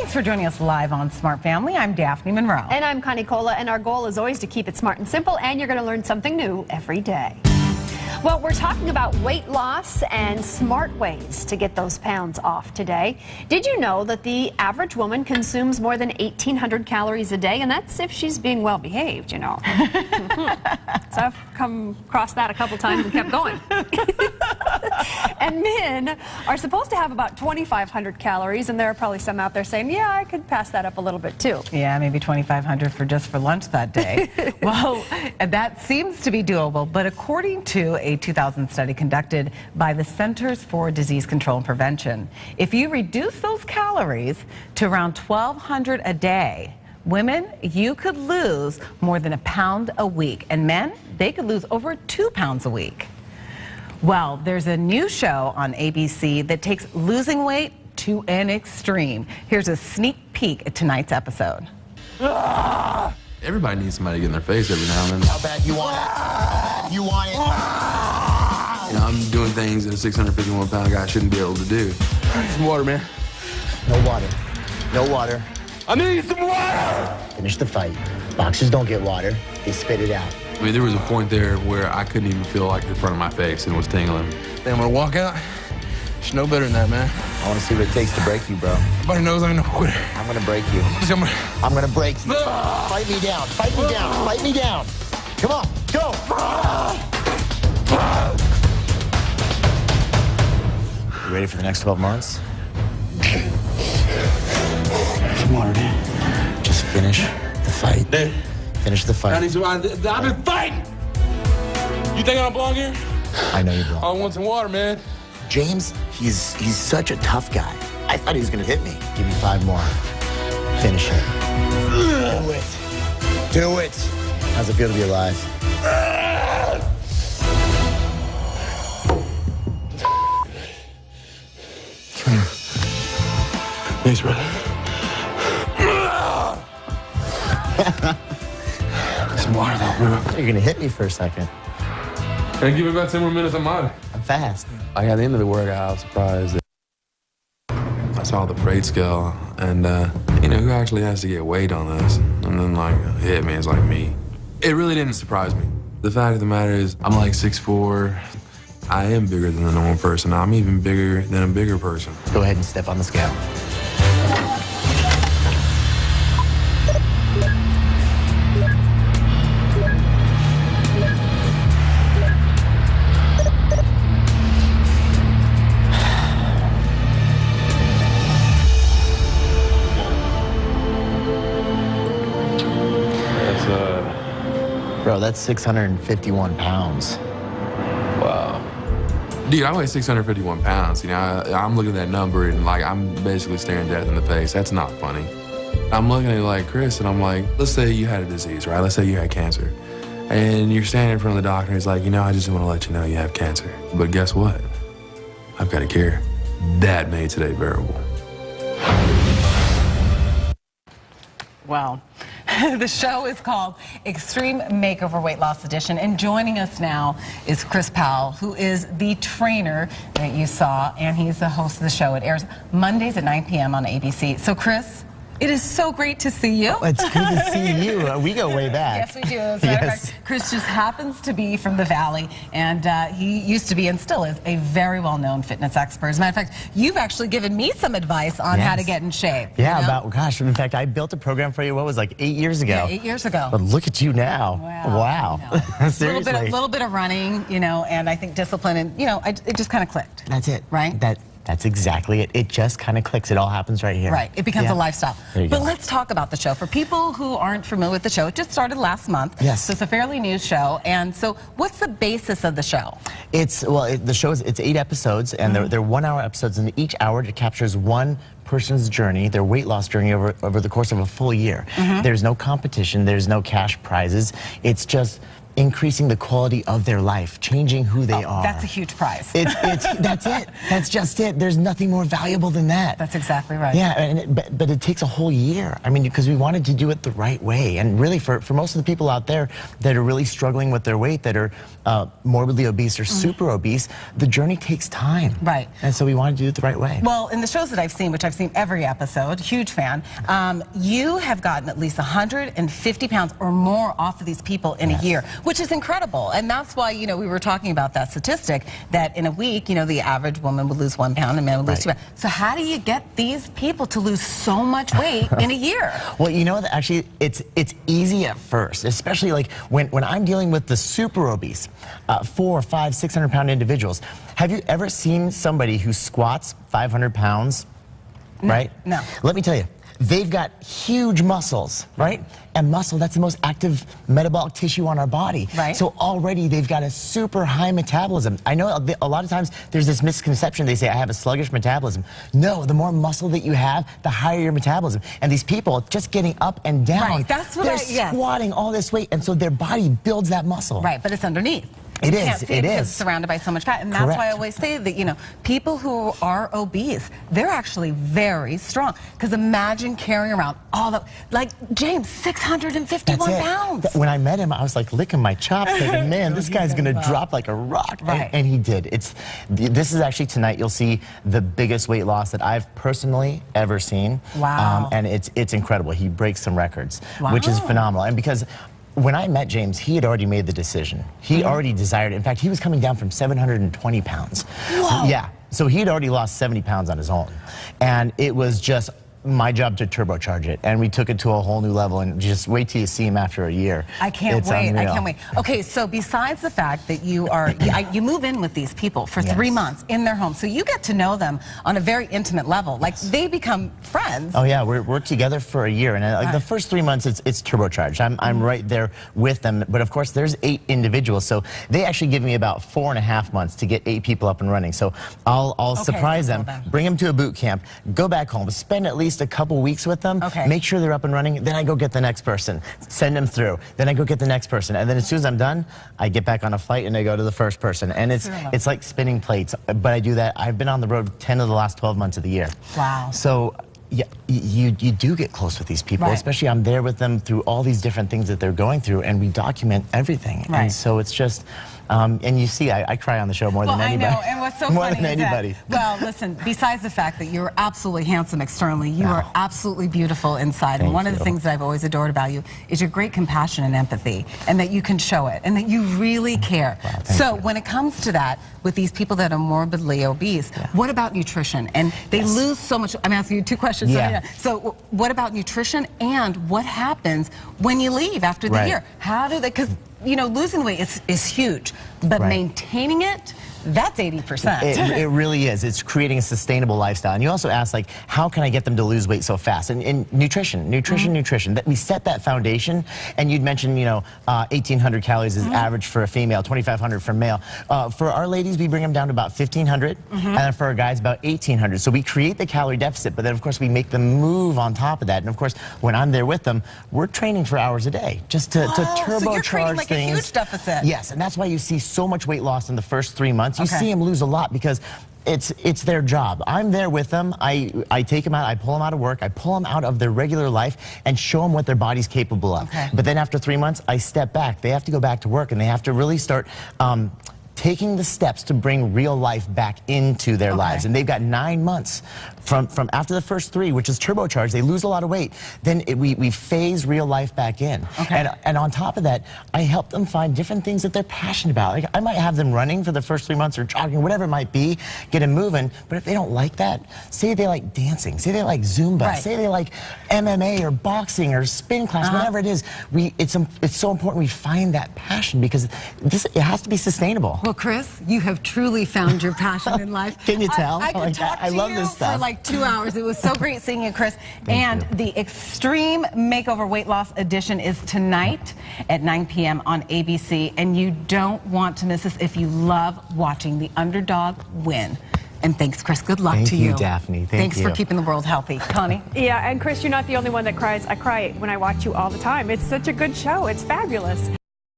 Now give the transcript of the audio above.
Thanks for joining us live on Smart Family. I'm Daphne Monroe. And I'm Connie Cola, and our goal is always to keep it smart and simple, and you're going to learn something new every day. Well, we're talking about weight loss and smart ways to get those pounds off today. Did you know that the average woman consumes more than 1,800 calories a day? And that's if she's being well behaved, you know. So I've come across that a couple times and kept going. And men are supposed to have about 2,500 calories, and there are probably some out there saying, yeah, I could pass that up a little bit too. Yeah, maybe 2,500 for just for lunch that day. Well, that seems to be doable, but according to a 2000 study conducted by the Centers for Disease Control and Prevention, if you reduce those calories to around 1,200 a day, women, you could lose more than a pound a week, and men, they could lose over 2 pounds a week. Well, there's a new show on ABC that takes losing weight to an extreme. Here's a sneak peek at tonight's episode. Everybody needs somebody to get in their face every now and then. How bad you want it? You want it? You know, I'm doing things that a 651-pound guy shouldn't be able to do. Some water, man. No water. No water. I need some water! Finish the fight. Boxers don't get water. They spit it out. I mean, there was a point there where I couldn't even feel like the front of my face and it was tingling. Then I'm gonna walk out. She's no better than that, man. I want to see what it takes to break you, bro. Everybody knows I'm no quitter. I'm gonna break you. I'm gonna break you. Fight me down. Fight me down. Fight me down. Come on. Go. You ready for the next 12 months? Some water, dude. Just finish the fight. Dude. Finish the fight. I need some water. I've been fighting! You think I don't belong here? I know you belong. I want some water, man. James, he's such a tough guy. I thought he was gonna hit me. Give me 5 more. Finish it. Do it. Do it. How's it feel to be alive? Come here. Thanks, brother. Some water, though, bro. You're gonna hit me for a second. And give me about 10 more minutes, I'm out. I'm fast. Like, at the end of the workout, I was surprised that I saw the parade scale, and, you know, who actually has to get weight on this? And then, like, hit me, it's like me. It really didn't surprise me. The fact of the matter is, I'm like 6'4". I am bigger than the normal person. I'm even bigger than a bigger person. Go ahead and step on the scale. Bro, that's 651 pounds. Wow. Dude, I weigh 651 pounds. You know, I'm looking at that number and, like, I'm basically staring death in the face. That's not funny. I'm looking at, like, Chris, and I'm like, let's say you had a disease, right? Let's say you had cancer. And you're standing in front of the doctor, and he's like, you know, I just want to let you know you have cancer. But guess what? I've got a cure. That made today bearable. Well, the show is called Extreme Makeover Weight Loss Edition, and joining us now is Chris Powell, who is the trainer that you saw, and he's the host of the show. It airs Mondays at 9 p.m. on ABC. So, Chris, it is so great to see you. Oh, it's good to see you. We go way back. Yes, we do. As a matter of fact, Chris just happens to be from the Valley, and he used to be and still is a very well-known fitness expert. As a matter of fact, you've actually given me some advice on how to get in shape. Yeah, you know? gosh, in fact, I built a program for you, what was like 8 years ago? Yeah, 8 years ago. But look at you now. Wow. Seriously. A little bit of running, you know, and I think discipline, and, you know, it just kind of clicked. That's it. Right? That's exactly it. It just kind of clicks. It all happens right here. Right. It becomes a lifestyle. But go. let's talk about the show. For people who aren't familiar with the show, it just started last month. Yes. So it's a fairly new show. And so what's the basis of the show? The show is 8 episodes, and they're 1-hour episodes, and each hour it captures one person's journey, their weight loss journey over the course of a full year. There's no competition. There's no cash prizes. It's just increasing the quality of their life, changing who they are. That's a huge prize. That's it. That's just it. There's nothing more valuable than that. That's exactly right. Yeah, but it takes a whole year. I mean, because we wanted to do it the right way. And really, for most of the people out there that are really struggling with their weight, that are morbidly obese or super obese, the journey takes time. Right. And so we wanted to do it the right way. Well, in the shows that I've seen, which I've seen every episode, huge fan, you have gotten at least 150 pounds or more off of these people in a year, which is incredible. And that's why, you know, we were talking about that statistic that in a week, you know, the average woman would lose 1 pound and man would lose 2 pounds. So how do you get these people to lose so much weight in a year? Well, you know, actually, it's easy at first, especially like when I'm dealing with the super obese, 400, 500, 600 pound individuals. Have you ever seen somebody who squats 500 pounds, right? No. Let me tell you, they've got huge muscles, right? And muscle, that's the most active metabolic tissue on our body. Right. So already they've got a super high metabolism. I know a lot of times there's this misconception. They say, I have a sluggish metabolism. No, the more muscle that you have, the higher your metabolism. And these people just getting up and down, Right. That's what they're yes. squatting all this weight, and so their body builds that muscle. Right, but it's underneath. It You is, can't see it because is. it's surrounded by so much fat, and that's Correct. why I always say that, you know, people who are obese, they're actually very strong. Because imagine carrying around all the, like James, 651 pounds. When I met him, I was like licking my chops, thinking, man, this guy's gonna drop like a rock. Right. And he did. This is actually tonight. You'll see the biggest weight loss that I've personally ever seen. Wow. And it's incredible. He breaks some records, Wow. which is phenomenal. And because when I met James, he had already made the decision. He already desired it. In fact, he was coming down from 720 pounds. Whoa. Yeah. So he had already lost 70 pounds on his own. And it was just my job to turbocharge it, and we took it to a whole new level. And just wait till you see him after a year. I can't wait. Unreal. I can't wait. Okay, so besides the fact that you move in with these people for Yes. 3 months in their home, so you get to know them on a very intimate level. Like they become friends. Oh yeah, we're together for a year, and like the first 3 months, it's turbocharged. I'm right there with them, but of course there's 8 individuals, so they actually give me about 4.5 months to get 8 people up and running. So I'll surprise them, bring them to a boot camp, go back home, spend at least a couple weeks with them, make sure they're up and running, then I go get the next person, send them through, then I go get the next person, and then as soon as I'm done, I get back on a flight and I go to the first person, and it's like spinning plates. But I do that. I've been on the road 10 of the last 12 months of the year. Wow. So yeah, you do get close with these people, especially I'm there with them through all these different things that they're going through, and we document everything. And so it's just, and you see, I cry on the show more than anybody. I know, and what's so more funny than is anybody. that, well, listen, besides the fact that you're absolutely handsome externally, you are absolutely beautiful inside. And one of the things that I've always adored about you is your great compassion and empathy, and that you can show it, and that you really care. So when it comes to that, with these people that are morbidly obese, what about nutrition? And they lose so much. I'm asking you 2 questions. So what about nutrition, and what happens when you leave after the year? How do they, because you know, losing weight is huge, but maintaining it, that's 80%. It really is. It's creating a sustainable lifestyle. And you also ask, like, how can I get them to lose weight so fast? And nutrition. That we set that foundation. And you'd mentioned, you know, 1,800 calories is average for a female, 2,500 for a male. For our ladies, we bring them down to about 1,500, and then for our guys, about 1,800. So we create the calorie deficit, but then of course we make them move on top of that. And of course, when I'm there with them, we're training for hours a day just to turbocharge so you're creating like things. A huge deficit. Yes, and that's why you see so much weight loss in the first 3 months. You see them lose a lot because it's their job. I'm there with them. I take them out, I pull them out of work, I pull them out of their regular life and show them what their body's capable of. But then after 3 months, I step back. They have to go back to work, and they have to really start taking the steps to bring real life back into their lives. And they've got 9 months from after the first 3, which is turbocharged. They lose a lot of weight. Then we phase real life back in. And on top of that, I help them find different things that they're passionate about. Like, I might have them running for the first 3 months or jogging, whatever it might be, get them moving. But if they don't like that, say they like dancing, say they like Zumba, say they like MMA or boxing or spin class, whatever it is, it's so important we find that passion, because it has to be sustainable. Well, Chris, you have truly found your passion in life. Can you tell? I could talk to love you this stuff. for like 2 hours. It was so great seeing you, Chris. And the Extreme Makeover Weight Loss Edition is tonight at 9 p.m. on ABC. And you don't want to miss this if you love watching the underdog win. And thanks, Chris. Good luck to you. Thank you, Daphne. Thanks for keeping the world healthy. Connie? Yeah, and Chris, you're not the only one that cries. I cry when I watch you all the time. It's such a good show. It's fabulous.